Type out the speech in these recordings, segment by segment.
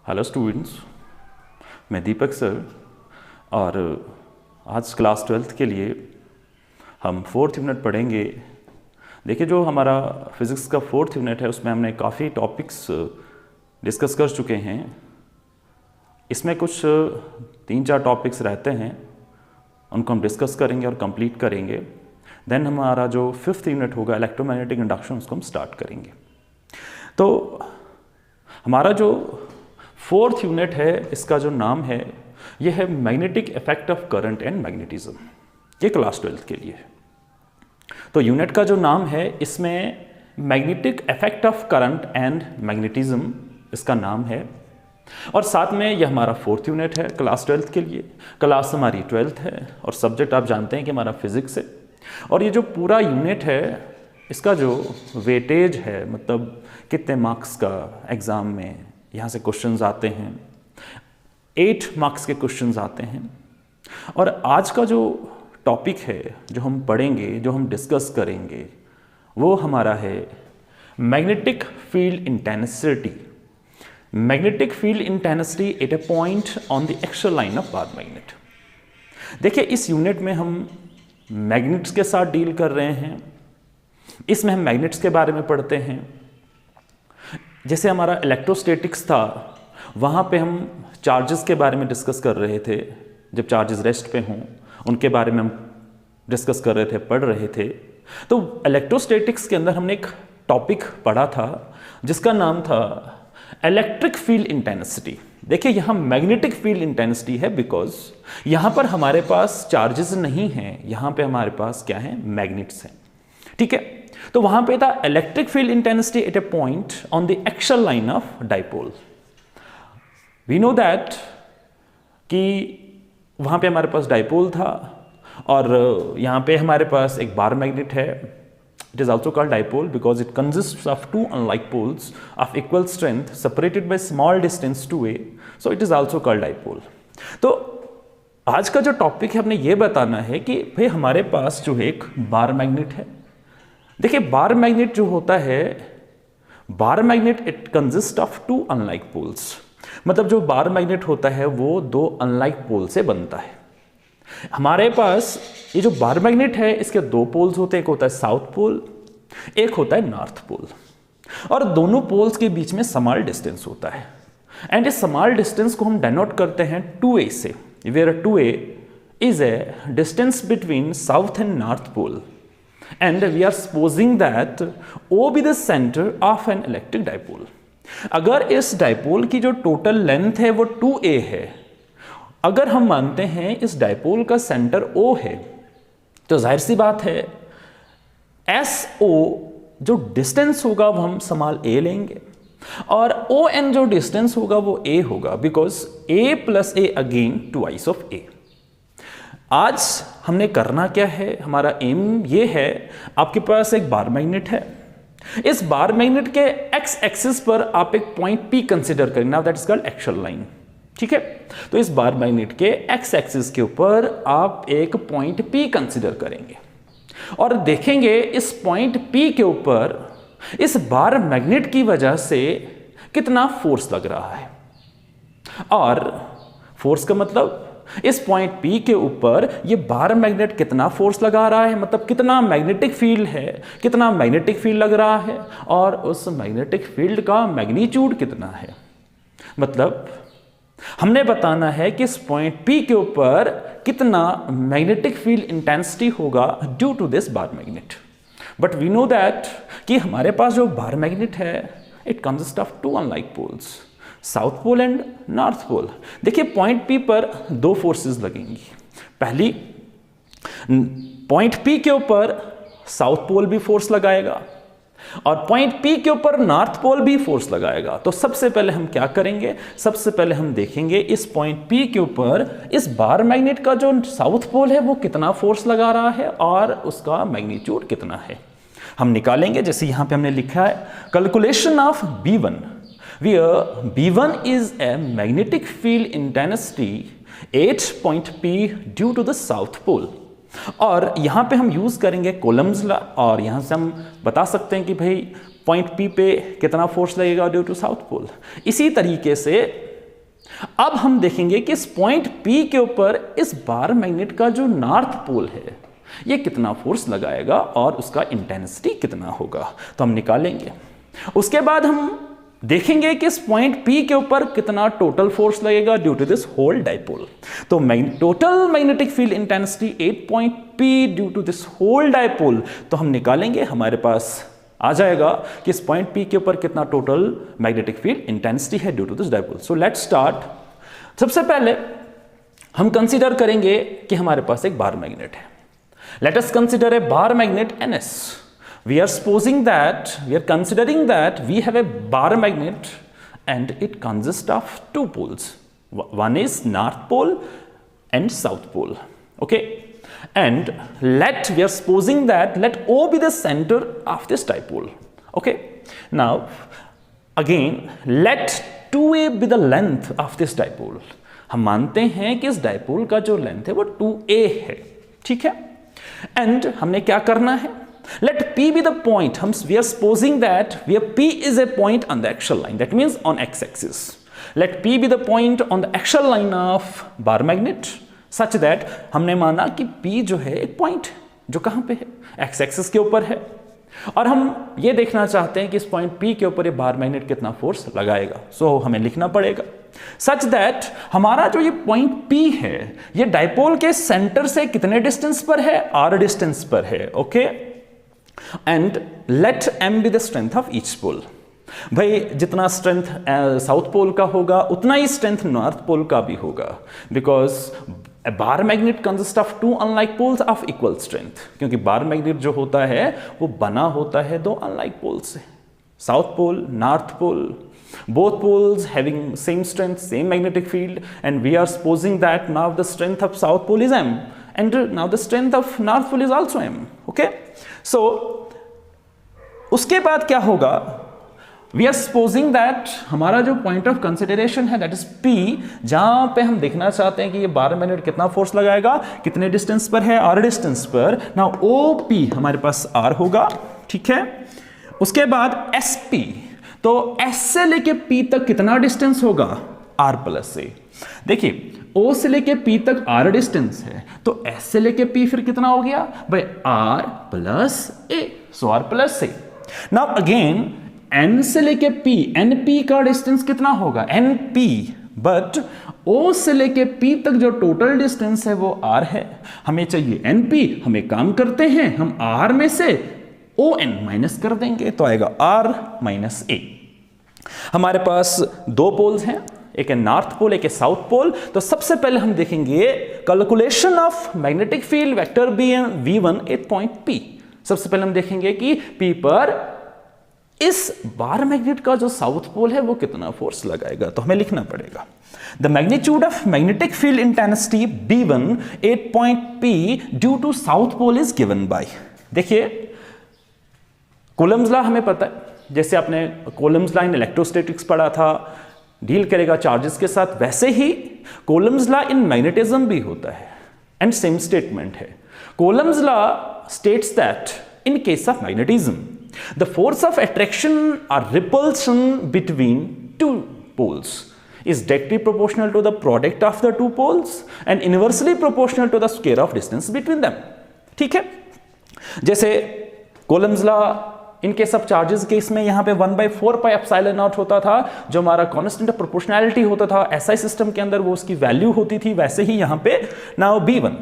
Hello students, मैं दीपक sir और आज क्लास 12th के लिए हम 4th यूनिट पढ़ेंगे। देखिए, जो हमारा फिज़िक्स का 4th यूनिट है उसमें हमने काफ़ी टॉपिक्स डिस्कस कर चुके हैं। इसमें कुछ 3-4 टॉपिक्स रहते हैं, उनको हम डिस्कस करेंगे और कंप्लीट करेंगे। देन हमारा जो 5th यूनिट होगा इलेक्ट्रोमैग्नेटिक इंडक्शन, उसको हम स्टार्ट करेंगे। तो हमारा जो 4th यूनिट है, इसका जो नाम है ये है magnetic effect of current and magnetism. ये क्लास 12th के लिए है। तो यूनिट का जो नाम है इसमें magnetic effect of current and magnetism इसका नाम है। और साथ में ये हमारा 4th यूनिट है क्लास 12th के लिए। क्लास हमारी 12th है और सब्जेक्ट आप जानते हैं कि हमारा फिजिक्स है। और ये जो पूरा यूनिट है इसका जो वेटेज है, मतलब कितने मार्क्स का एग्ज़ाम में यहाँ से क्वेश्चंस आते हैं, 8 मार्क्स के क्वेश्चंस आते हैं। और आज का जो टॉपिक है, जो हम पढ़ेंगे, जो हम डिस्कस करेंगे, वो हमारा है magnetic field intensity. Magnetic field intensity at a point on the axial line of bar magnet. देखिए, इस यूनिट में हम मैग्नेट्स के साथ डील कर रहे हैं। इसमें हम मैग्नेट्स के बारे में पढ़ते हैं। जैसे हमारा इलेक्ट्रोस्टैटिक्स था, वहाँ पे हम चार्जेस के बारे में डिस्कस कर रहे थे। जब चार्जेस रेस्ट पे हों उनके बारे में हम डिस्कस कर रहे थे, पढ़ रहे थे। तो इलेक्ट्रोस्टैटिक्स के अंदर हमने एक टॉपिक पढ़ा था जिसका नाम था इलेक्ट्रिक फील्ड इंटेंसिटी। देखिए, यहाँ मैग्नेटिक फील्ड इंटेंसिटी है बिकॉज यहाँ पर हमारे पास चार्जेस नहीं हैं, यहाँ पे हमारे पास क्या है, मैग्नेट्स हैं। ठीक है, तो वहां पे था electric field intensity at a point on the axial line of dipole. We know that कि वहां पे हमारे पास डाइपोल था और यहां पे हमारे पास एक बार मैग्नेट है। It is also called dipole because it consist of 2 unlike poles of equal strength separated by small distance 2a, so it is also called dipole. तो आज का जो टॉपिक है, हमने ये बताना है कि भाई हमारे पास जो एक बार मैग्नेट है। देखिए, बार मैग्नेट जो होता है, bar magnet it consist of 2 unlike poles. मतलब जो बार मैग्नेट होता है वो 2 अनलाइक पोल से बनता है। हमारे पास ये जो बार मैग्नेट है इसके 2 पोल्स होते हैं, एक होता है साउथ पोल, एक होता है नॉर्थ पोल। और दोनों पोल्स के बीच में समान डिस्टेंस होता है। एंड इस समान डिस्टेंस को हम डेनोट करते हैं 2a से, where 2a is a distance between south and north pole. And we are supposing that O be the center of an electric dipole. अगर इस डाइपोल की जो टोटल लेंथ है वो 2a है, अगर हम मानते हैं इस डाइपोल का सेंटर O है, तो जाहिर सी बात है SO जो डिस्टेंस होगा वो हम स्मॉल a लेंगे और ON जो डिस्टेंस होगा वो a होगा, because a plus a again twice of a। आज हमने करना क्या है, हमारा एम ये है, आपके पास एक बार मैग्नेट है। इस बार मैग्नेट के एक्स एक्सिस पर आप एक पॉइंट P कंसीडर करेंगे। Now that is called axial line. ठीक है, तो इस बार मैग्नेट के एक्स एक्सिस के ऊपर आप एक पॉइंट P कंसीडर करेंगे और देखेंगे इस पॉइंट P के ऊपर इस बार मैग्नेट की वजह से कितना फोर्स लग रहा है। और फोर्स का मतलब इस पॉइंट P के ऊपर ये बार मैग्नेट कितना फोर्स लगा रहा है, मतलब कितना मैग्नेटिक फील्ड है, कितना मैग्नेटिक फील्ड लग रहा है और उस मैग्नेटिक फील्ड का मैग्नीट्यूड कितना है। मतलब हमने बताना है कि इस पॉइंट P के ऊपर कितना मैग्नेटिक फील्ड इंटेंसिटी होगा due to this bar magnet. But we know that कि हमारे पास जो बार मैग्नेट है it consist of 2 unlike poles, south pole and north pole. देखिए, पॉइंट P पर 2 फोर्सेस लगेंगी। पहली, पॉइंट P के ऊपर साउथ पोल भी फोर्स लगाएगा और पॉइंट P के ऊपर नॉर्थ पोल भी फोर्स लगाएगा। तो सबसे पहले हम क्या करेंगे, सबसे पहले हम देखेंगे इस पॉइंट P के ऊपर इस बार मैग्नेट का जो साउथ पोल है वो कितना फोर्स लगा रहा है और उसका मैग्नीट्यूड कितना है, हम निकालेंगे। जैसे यहां पे हमने लिखा है calculation of B1, where B1 is a magnetic field intensity at point P due to the south pole। और यहाँ पे हम यूज करेंगे कोलम्स लॉ और यहाँ से हम बता सकते हैं कि भाई पॉइंट P पे कितना फोर्स लगेगा ड्यू टू साउथ पोल। इसी तरीके से अब हम देखेंगे कि इस पॉइंट P के ऊपर इस बार मैग्नेट का जो नॉर्थ पोल है ये कितना फोर्स लगाएगा और उसका इंटेंसिटी कितना होगा, तो हम निकालेंगे। उसके बाद हम देखेंगे कि इस पॉइंट P के ऊपर कितना टोटल फोर्स लगेगा due to this whole dipole. तो total magnetic field intensity 8 point P due to this whole dipole, तो हम निकालेंगे, हमारे पास आ जाएगा कि इस पॉइंट P के ऊपर कितना टोटल मैग्नेटिक फील्ड इंटेंसिटी है due to this dipole. So let's start. सबसे पहले हम कंसीडर करेंगे कि हमारे पास एक बार मैग्नेट है। Let us consider a bar magnet NS। We are considering that we have a bar magnet and it consists of two poles. One is North Pole and South Pole. Okay. And we are supposing that let O be the center of this dipole. Okay. Now, again, let 2A be the length of this dipole. हम मानते हैं कि इस dipole का जो length है वो 2A है, ठीक है। एंड हमने क्या करना है, let P be the point. We are supposing that where P is a point on the axial line, that means on x-axis. Let P be the point on the axial line of bar magnet such that हमने माना कि P जो है एक point जो कहाँ पे है, x-axis के ऊपर है, और हम ये देखना चाहते हैं कि इस पॉइंट P के ऊपर ये बार मैग्नेट कितना फोर्स लगाएगा। सो हमें लिखना पड़ेगा सच दैट हमारा जो ये पॉइंट P है ये डाइपोल के सेंटर से कितने डिस्टेंस पर है, r डिस्टेंस पर है। Okay. And let M be the strength of each pole. भाई जितना स्ट्रेंथ साउथ पोल का होगा उतना ही स्ट्रेंथ नॉर्थ पोल का भी होगा, because a bar magnet consists of two unlike poles of equal strength। क्योंकि बार मैग्नेट जो होता है वो बना होता है दो अनलाइक पोल से, south pole, north pole, both poles having same strength, same magnetic field, and we are supposing that now the strength of south pole is M and now the strength of north pole is also M। okay, so उसके बाद क्या होगा, we are supposing that हमारा जो point of consideration है that is P, जहां पे हम देखना चाहते हैं कि ये बार मैग्नेट कितना फोर्स लगाएगा, कितने डिस्टेंस पर है, R डिस्टेंस पर। नाउ OP हमारे पास R होगा, ठीक है। उसके बाद SP, तो S से लेके P तक कितना डिस्टेंस होगा, R प्लस A। देखिए O से लेके P तक R डिस्टेंस है, तो S से लेके P फिर कितना हो गया भाई, R plus A, so R plus A। Now again N से लेके P, NP का डिस्टेंस कितना होगा, NP, बट O से लेके P तक जो टोटल डिस्टेंस है वो R है, हमें चाहिए NP। हमें काम करते हैं, हम R में से ON माइनस कर देंगे तो आएगा R माइनस A। हमारे पास दो पोल्स हैं, एक है नॉर्थ पोल, एक है साउथ पोल। तो सबसे पहले हम देखेंगे calculation of magnetic field vector V1 at point P। सबसे पहले हम देखेंगे कि P पर इस बार मैग्नेट का जो साउथ पोल है वो कितना फोर्स लगाएगा, तो हमें लिखना पड़ेगा the magnitude of magnetic field intensity B1 at point P due to south pole is given by. देखिए कूलम्स लॉ हमें पता है, जैसे आपने कूलम्स लॉ इन इलेक्ट्रोस्टैटिक्स पढ़ा था, डील करेगा चार्जेस के साथ, वैसे ही कूलम्स लॉ इन मैग्नेटिज्म भी होता है एंड सेम स्टेटमेंट है। Coulomb's law states that in case of magnetism the force of attraction or repulsion between two poles is directly proportional to the product of the two poles and inversely proportional to the square of distance between them। ठीक है, जैसे Coulomb's law in case of charges case में यहां पे 1/4 pi epsilon not होता था, जो हमारा कांस्टेंट ऑफ प्रोपोर्शनैलिटी होता था एसआई सिस्टम के अंदर, वो उसकी वैल्यू होती थी। वैसे ही यहां पे नाउ B1,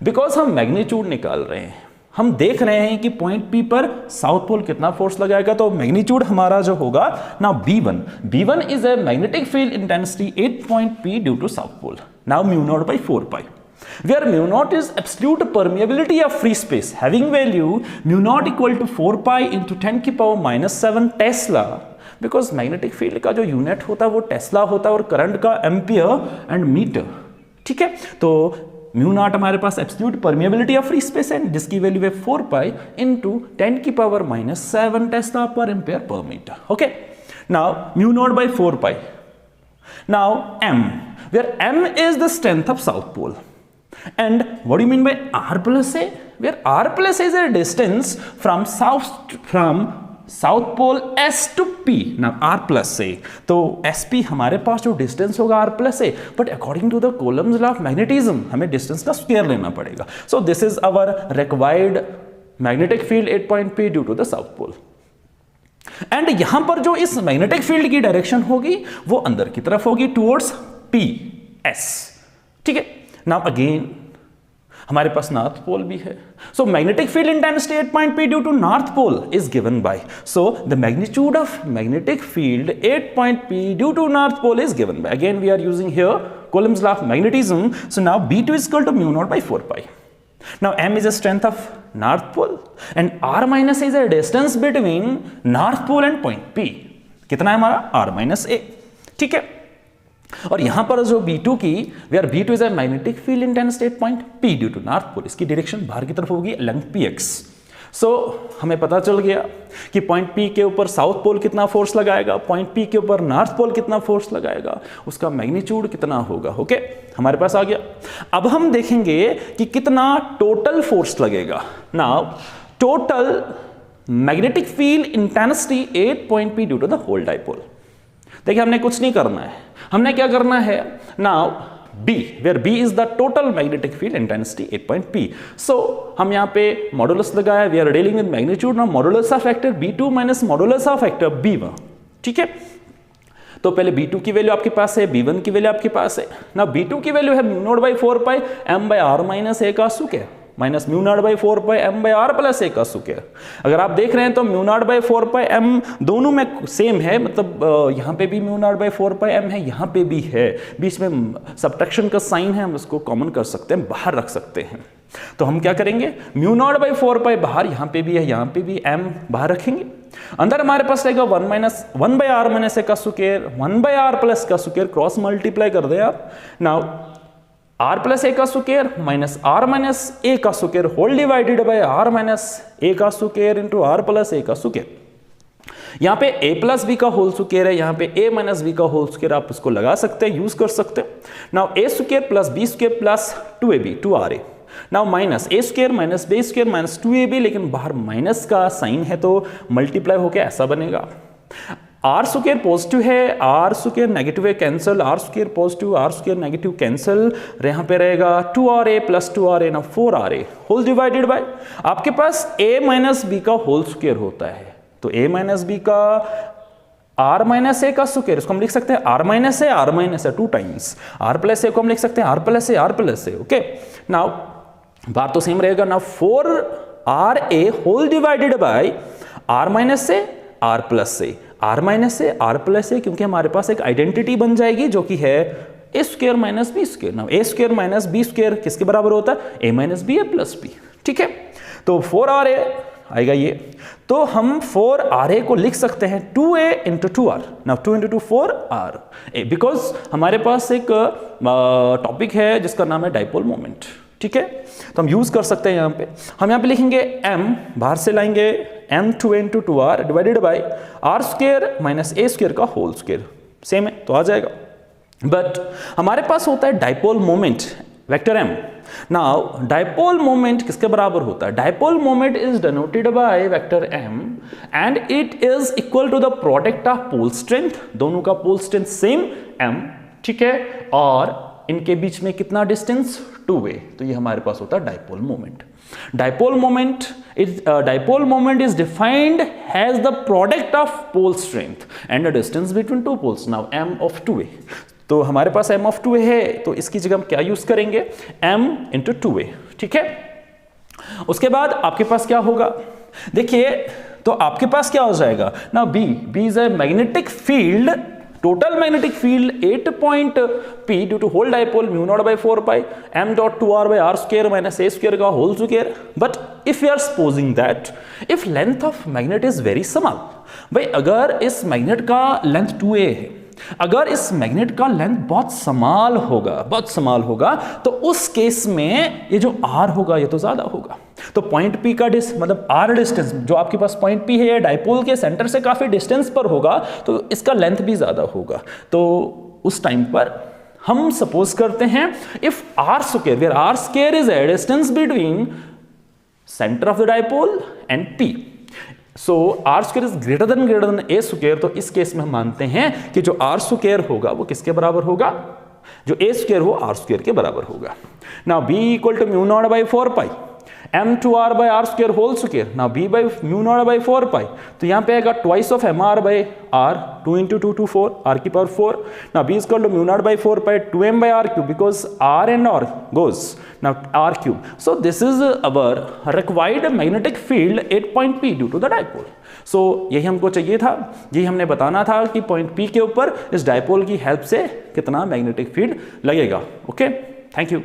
बिकॉज हम मैग्नीट्यूड निकाल रहे हैं, हम देख रहे हैं कि पॉइंट P पर साउथ पोल कितना फोर्स लगाएगा, तो मैग्नीट्यूड हमारा जो होगा now B1 is a magnetic field intensity 8 point P due to south pole. Now μ0/4 pi, where μ0 is absolute permeability of free space having value μ0 equal to 4 pi into 10 की power -7 Tesla, because magnetic field का जो unit होता है वो Tesla होता है और current का एम्पियर एंड मीटर। ठीक है, तो μ0 हमारे पास absolute permeability of free space है जिसकी वैल्यू है 4 पाई इंटू 10 की power -7 tesla per ampere per metre. Okay, now μ0/4 pi. Now M, where M is the strength of south pole, and what do you mean by R plus A, where R plus A is a distance from south pole S to P ना R plus से, तो SP हमारे पास जो distance होगा R plus से, but according to the Coulomb's law of magnetism हमें distance का स्क्वायर लेना पड़ेगा. So this is our required magnetic field at point P due to the south pole. And यहां पर जो इस मैग्नेटिक फील्ड की डायरेक्शन होगी वो अंदर की तरफ होगी, टुवर्ड्स PS. ठीक है. नाउ अगेन हमारे पास नॉर्थ पोल भी है. So magnetic field intensity at point P due to north pole is given by, so the magnitude of magnetic field at point P due to north pole is given by, again we are using here Coulomb's law of magnetism. So now B2 is equal to mu naught by 4 pi. Now m is the strength of north pole and r minus is the distance between north pole and point P. कितना है हमारा r minus a. ठीक है. और यहां पर जो B2 की, where B2 is a magnetic field intensity at point P due to north pole, इसकी डायरेक्शन बाहर की तरफ होगी along PX. सो हमें पता चल गया कि पॉइंट P के ऊपर साउथ पोल कितना फोर्स लगाएगा, पॉइंट P के ऊपर नॉर्थ पोल कितना फोर्स लगाएगा, उसका मैग्नीट्यूड कितना होगा. ओके, हमारे पास आ गया. अब हम देखेंगे कि कितना टोटल फोर्स लगेगा. Now total magnetic field intensity at point P due to the whole dipole. देखिए हमने कुछ नहीं करना है, हमने क्या करना है. Now B, where B is the total magnetic field intensity at point P. So हम यहाँ पे मॉडुलस लगाया, we are dealing with magnitude. now modulus of factor B2 minus modulus of factor B1. ठीक है. तो पहले B2 की value आपके पास है, B1 की वैल्यू आपके पास है. ना B2 की वैल्यू है mu nought by 4 pi m by r minus a का square minus mu nought by 4 pi m by r plus a का स्क्वायर. अगर आप देख रहे हैं तो mu nought by 4 pi m दोनों में सेम है, मतलब यहाँ पे भी mu nought by 4 pi m है, यहाँ पे भी है, बीच में सब्ट्रैक्शन का साइन है, हम उसको कॉमन कर सकते हैं, बाहर रख सकते हैं. तो हम क्या करेंगे, म्यू नॉट बाई 4 पाई बाहर, यहाँ पे भी है, यहाँ पे भी m बाहर रखेंगे. अंदर हमारे पास रहेगा 1 minus 1 by R minus A का स्क्वायर 1 बाई आर प्लस का स्क्वायर, क्रॉस मल्टीप्लाई कर दे आप. नाउ आर प्लस ए का square minus R minus A का square whole divided by R minus A का square into R plus A का square. यहाँ पे a प्लस बी का होल स्क्वायर है, यहाँ पे a माइनस बी का होल स्क्वायर, आप इसको लगा सकते हैं, यूज कर सकते हैं. Now a square plus B square plus 2ab 2ra. Now minus a square minus b square minus 2ab, लेकिन बाहर माइनस का साइन है तो मल्टीप्लाई होकर ऐसा बनेगा. आर स्क्वायर पॉजिटिव है, आर स्क्वायर नेगेटिव है, cancel, R square positive R square negative cancel, यहाँ पे रहेगा 2ra प्लस 2ra ना 4ra होल डिवाइडेड बाय आपके पास a माइनस बी का होल स्क्वायर होता है, तो a माइनस बी का r माइनस ए का स्क्वायर, इसको हम लिख सकते हैं r minus A 2 times, r plus A को हम लिख सकते हैं r plus A. Okay, now बात तो सेम रहेगा ना, 4ra whole divided by r minus A r plus A, r minus A r plus A, क्योंकि हमारे पास एक आइडेंटिटी बन जाएगी जो कि है a square minus B square. Now a square minus B square किसके बराबर होता है, a minus B a plus B. ठीक है, तो 4ra आएगा ये, तो हम 4ra को लिख सकते हैं 2a into 2r. Now 2 into 2 4r, because हमारे पास एक टॉपिक है जिसका नाम है डाइपोल मोमेंट. ठीक है, तो हम यूज कर सकते हैं. यहाँ पे हम यहाँ पे लिखेंगे m, बाहर से लाएंगे m 2a into 2r divided by r square minus a square का होल स्क्वायर, सेम है तो आ जाएगा. बट हमारे पास होता है dipole moment vector m. Now dipole moment किसके बराबर होता है, dipole moment is denoted by vector m and it is equal to the product of pole strength, दोनों का पोल स्ट्रेंथ सेम m. ठीक है, और इनके बीच में कितना डिस्टेंस 2a, तो ये हमारे पास होता है dipole moment. Dipole moment is defined as the product of pole strength and the distance between two poles. Now m of 2a, तो हमारे पास m ऑफ 2a है, तो इसकी जगह हम क्या यूज करेंगे, m इंटू 2a. ठीक है, उसके बाद आपके पास क्या होगा, देखिए तो आपके पास क्या हो जाएगा ना, b is a magnetic field, total magnetic field at point P due to whole dipole mu nought by 4 pi m dot 2r by r square minus a square का whole square. But if you are supposing that if length of magnet is very small, भाई अगर इस magnet का length 2a है, अगर इस magnet का length बहुत स्मॉल होगा, तो उस केस में ये जो r होगा ये तो ज्यादा होगा. तो पॉइंट P का मतलब r डिस्टेंस जो आपके पास पॉइंट P है डाइपोल के सेंटर से काफी डिस्टेंस पर होगा, तो इसका लेंथ भी ज्यादा होगा. तो उस टाइम पर हम सपोज करते हैं if r square, where r square is a distance between center of the dipole and P, so R square is greater than a square, तो इस केस में हम मानते हैं कि जो आर स्क्वायर होगा वो किसके बराबर होगा, जो ए स्क्वायर हो आर स्क्वायर के बराबर होगा। Now B equal to mu nought by 4 pi m two R by R square whole square. Now b by mu nought by 4 pi, तो यहाँ पे आएगा twice of M R by R, 2 into 2 two 4 R की power 4। Now b is equal to mu nought by 4 pi 2m by R cube, because r and r goes now r cube. So this is our required magnetic field at point P due to the dipole. So यही हमको चाहिए था, यही हमने बताना था कि point P के ऊपर इस डायपोल की हेल्प से कितना मैग्नेटिक फील्ड लगेगा। Okay, thank you.